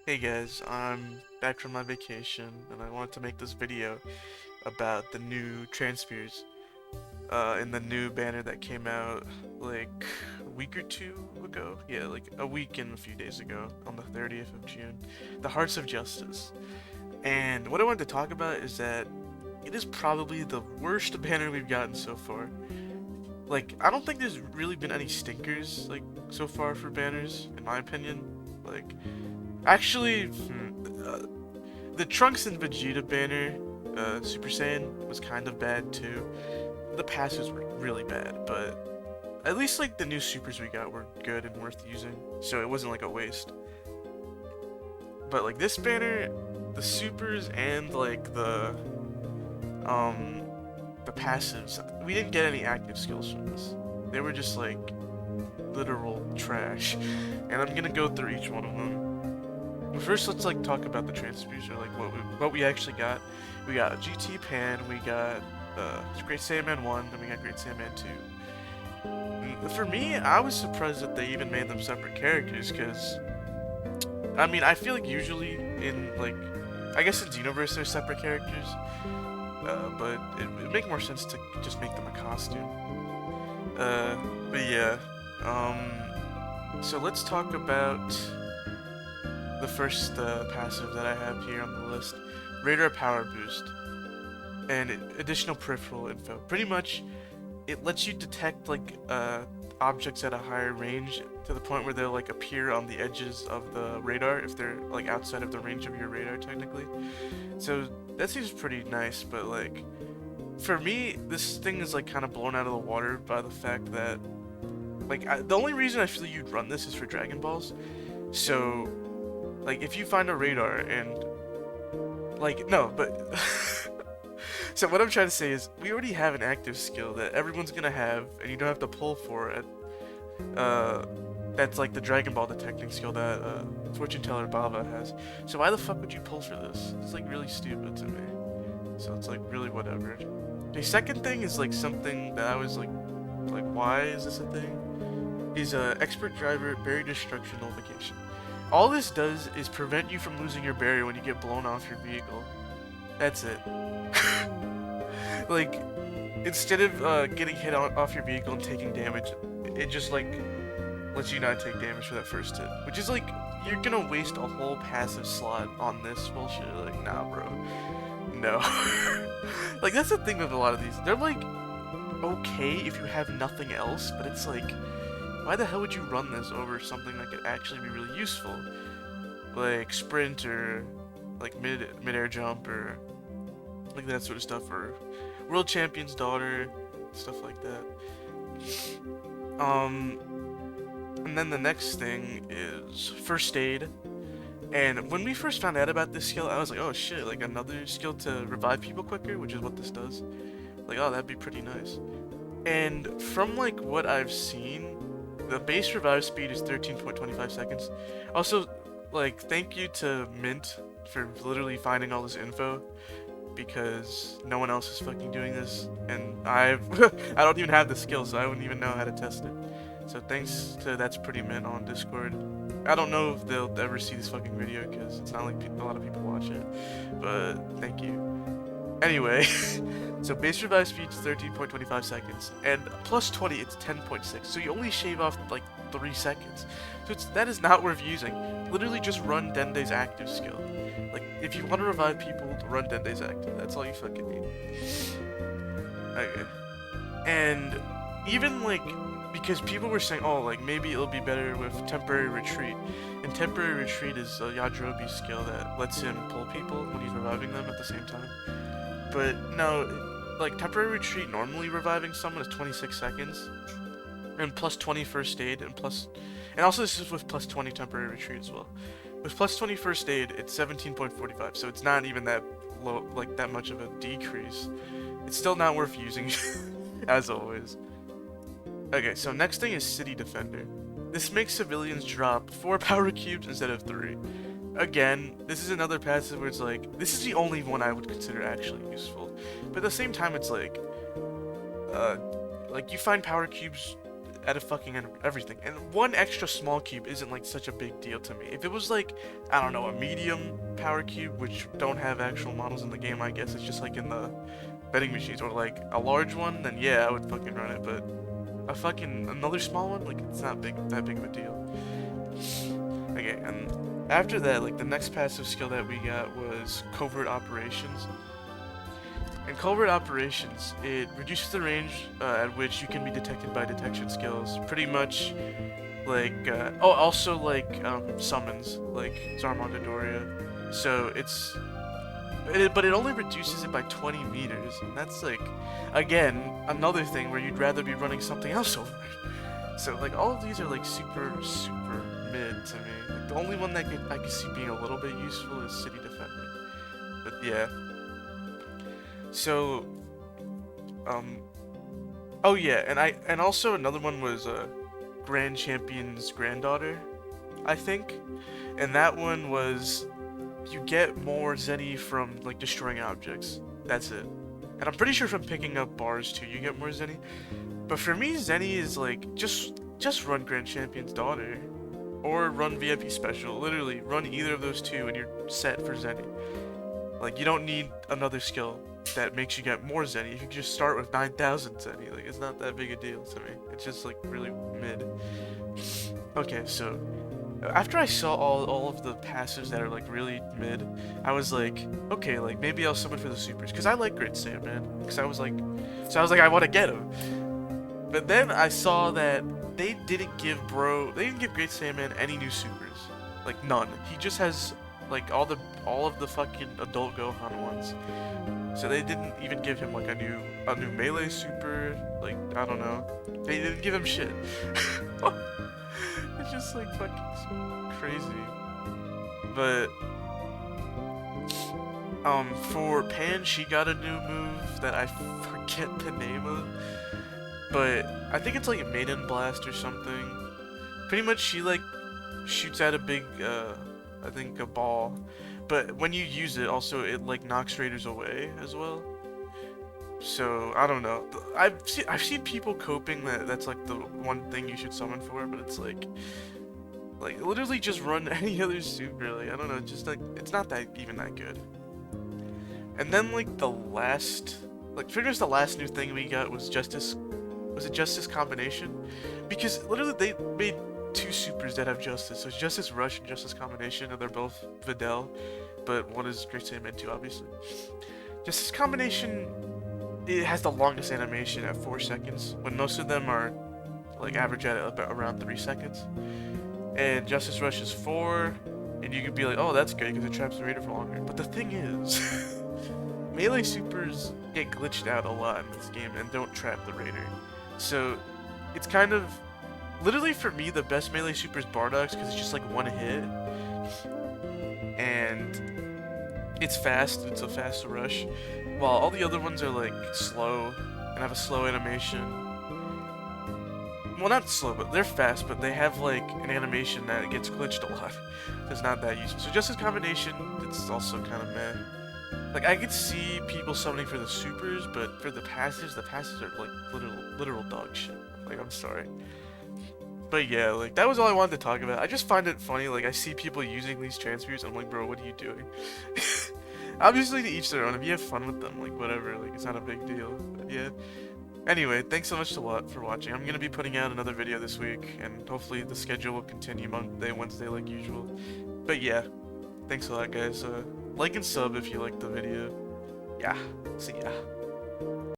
Hey guys, I'm back from my vacation and I wanted to make this video about the new transpheres in the new banner that came out like a week or two ago. Yeah, like a week and a few days ago on the 30th of June. The Hearts of Justice. And what I wanted to talk about is that it is probably the worst banner we've gotten so far. Like, I don't think there's really been any stinkers like so far for banners, in my opinion. Like, actually, the Trunks and Vegeta banner, Super Saiyan, was kind of bad too. The passes were really bad, but at least like the new supers we got were good and worth using, so it wasn't like a waste. But like this banner, the supers and like um the passives, we didn't get any active skills from this. They were just like literal trash, and I'm gonna go through each one of them. But first, let's like talk about the transfers, or like what we actually got. We got GT Pan, we got Great Saiyaman 1, then we got Great Saiyaman 2. For me, I was surprised that they even made them separate characters, because I mean, I feel like usually in like, I guess in Xenoverse they're separate characters, but it'd make more sense to just make them a costume. Uh, but yeah, so let's talk about the first passive that I have here on the list, Radar Power Boost, and additional peripheral info. Pretty much, it lets you detect like objects at a higher range to the point where they'll like appear on the edges of the radar if they're like outside of the range of your radar technically. So that seems pretty nice, but like for me, this thing is like kind of blown out of the water by the fact that like the only reason I feel you'd run this is for Dragon Balls. So like if you find a radar and like no, but so what I'm trying to say is we already have an active skill that everyone's gonna have, and you don't have to pull for it. Uh, that's like the Dragon Ball detecting skill that Fortune Teller Bava has. So why the fuck would you pull for this? It's like really stupid to me. So it's like really whatever. The second thing is like something that I was like why is this a thing? Is expert driver barrier destruction nullification. All this does is prevent you from losing your barrier when you get blown off your vehicle. That's it. Like, instead of getting hit off your vehicle and taking damage, it just like lets you not take damage for that first hit, which is like you're gonna waste a whole passive slot on this bullshit. Like, nah, bro, no. Like that's the thing with a lot of these. They're like okay if you have nothing else, but it's like, why the hell would you run this over something that could actually be really useful, like sprint or like mid-air jump or like that sort of stuff, or world champion's daughter, stuff like that. Um, and then the next thing is first aid. And when we first found out about this skill, I was like, oh shit, like another skill to revive people quicker, which is what this does. Like, oh, that'd be pretty nice. And from like what I've seen, the base revive speed is 13.25 seconds. Also, like, thank you to Mint for literally finding all this info, because no one else is fucking doing this, and I don't even have the skill, so I wouldn't even know how to test it. So thanks to That's Pretty Mint on Discord. I don't know if they'll ever see this fucking video because it's not like a lot of people watch it, but thank you. Anyway, so base revive speed is 13.25 seconds, and plus 20 it's 10.6, so you only shave off like 3 seconds. So that is not worth using. Literally just run Dende's active skill. Like, if you want to revive people, run Dende's active. That's all you fucking need. Okay. And even like, because people were saying, oh, like maybe it'll be better with temporary retreat. And temporary retreat is a Yadrobi skill that lets him pull people when he's reviving them at the same time. But no, like temporary retreat normally reviving someone is 26 seconds, and plus 20 first aid, and also this is with plus 20 temporary retreat as well. With plus 20 first aid, it's 17.45, so it's not even that low, like that much of a decrease. It's still not worth using, as always. Okay, so next thing is City Defender. This makes civilians drop 4 power cubes instead of 3. Again, this is another passive where it's like, this is the only one I would consider actually useful. But at the same time, it's like you find power cubes out of fucking everything. And one extra small cube isn't like such a big deal to me. If it was like, I don't know, a medium power cube, which don't have actual models in the game, I guess it's just like in the vending machines, or like a large one, then yeah, I would fucking run it. But a fucking another small one, like it's not that big of a deal. Okay, and after that, like the next passive skill that we got was covert operations. In covert operations, it reduces the range at which you can be detected by detection skills. Pretty much like, also like summons, like Zarmon Doria. So but it only reduces it by 20 meters, and that's like, again, another thing where you'd rather be running something else over it. So like all of these are like super mid to me. Like, the only one that I could see being a little bit useful is City Defender. But yeah. So, oh yeah, and also another one was Grand Champion's granddaughter, I think, and that one was you get more Zenny from like destroying objects. That's it, and I'm pretty sure from picking up bars too, you get more Zenny. But for me, Zenny is like just run Grand Champion's daughter, or run VIP Special. Literally, run either of those two, and you're set for Zenny. Like you don't need another skill that makes you get more Zenny. You can just start with 9,000 Zenny. Like, it's not that big a deal to me. It's just like really mid. Okay, so after I saw all of the passives that are like really mid, I was like, okay, like maybe I'll summon for the supers, because I like Great Saiyaman. Because I was like, I want to get him. But then I saw that they didn't give Great Saiyaman any new supers. Like none. He just has like all of the fucking adult Gohan ones. So they didn't even give him like a new melee super. Like, I don't know. They didn't give him shit. It's just like fucking crazy. But for Pan, she got a new move that I forget the name of. But I think it's like Maiden Blast or something. Pretty much she like shoots out a big I think a ball. But when you use it, also it like knocks raiders away as well. So I don't know. I've seen people coping that that's like the one thing you should summon for, but it's like literally just run any other suit really. I don't know. Just like it's not that even that good. And then like the last, like pretty much the last new thing we got was Justice. Was it Justice Combination? Because literally they made two supers that have Justice. So it's Justice Rush and Justice Combination, and they're both Videl, but one is Great Saiyaman 2, obviously. Justice Combination, it has the longest animation at 4 seconds, when most of them are like average at about around 3 seconds. And Justice Rush is 4, and you could be like, oh, that's good because it traps the raider for longer. But the thing is, melee supers get glitched out a lot in this game and don't trap the raider. So it's kind of, literally for me, the best melee super is Bardock's because it's just like one hit. And it's fast, it's a fast rush. While all the other ones are like slow and have a slow animation. Well, not slow, but they're fast, but they have like an animation that gets glitched a lot. It's not that useful. So Justice Combination, it's also kind of meh. Like, I could see people summoning for the supers, but for the passives are like literal dog shit. Like, I'm sorry. But yeah, like, that was all I wanted to talk about. I just find it funny, like, I see people using these transpheres, I'm like, bro, what are you doing? Obviously, to each their own. If you have fun with them, like, whatever, like, it's not a big deal. But yeah. Anyway, thanks so much for watching. I'm gonna be putting out another video this week, and hopefully the schedule will continue Monday, Wednesday, like usual. But yeah, thanks a lot, guys. Like and sub if you liked the video. Yeah, see ya.